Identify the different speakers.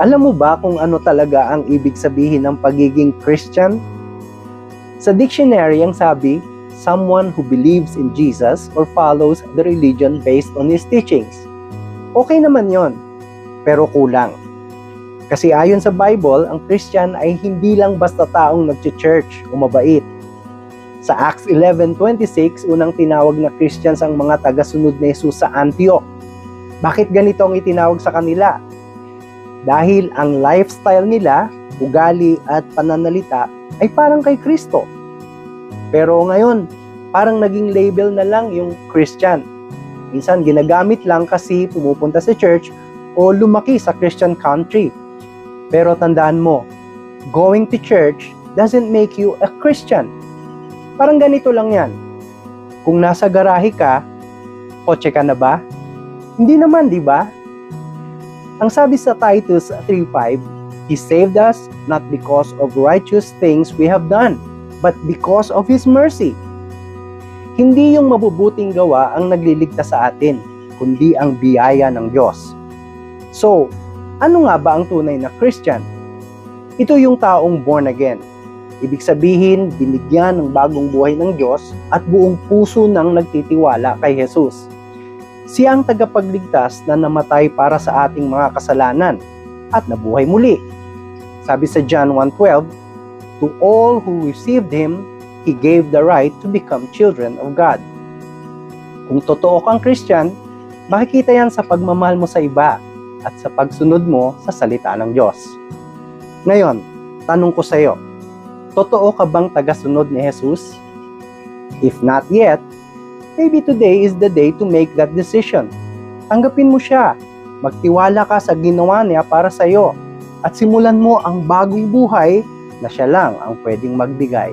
Speaker 1: Alam mo ba kung ano talaga ang ibig sabihin ng pagiging Christian? Sa dictionary ang sabi, someone who believes in Jesus or follows the religion based on his teachings. Okay naman yon, pero kulang. Kasi ayon sa Bible, ang Christian ay hindi lang basta taong nag-church o mabait. Sa Acts 11:26, unang tinawag na Christians ang mga tagasunod ni Jesus sa Antioch. Bakit ganito ang itinawag sa kanila? Dahil ang lifestyle nila, ugali at pananalita ay parang kay Kristo. Pero ngayon, parang naging label na lang yung Christian. Minsan ginagamit lang kasi pumupunta sa church o lumaki sa Christian country. Pero tandaan mo, going to church doesn't make you a Christian. Parang ganito lang yan. Kung nasa garahe ka, kotse ka na ba? Hindi naman, di ba? Ang sabi sa Titus 3:5, He saved us not because of righteous things we have done, but because of His mercy. Hindi yung mabubuting gawa ang nagliligtas sa atin, kundi ang biyaya ng Diyos. So, ano nga ba ang tunay na Christian? Ito yung taong born again. Ibig sabihin, binigyan ng bagong buhay ng Diyos at buong puso nang nagtitiwala kay Jesus. Siya ang tagapagligtas na namatay para sa ating mga kasalanan at nabuhay muli. Sabi sa John 1:12, To all who received Him, He gave the right to become children of God. Kung totoo kang Christian, makikita yan sa pagmamahal mo sa iba at sa pagsunod mo sa salita ng Diyos. Ngayon, tanong ko sa iyo, totoo ka bang tagasunod ni Jesus? If not yet, maybe today is the day to make that decision. Tanggapin mo siya, magtiwala ka sa ginawa niya para sa iyo, at simulan mo ang bagong buhay na siya lang ang pwedeng magbigay.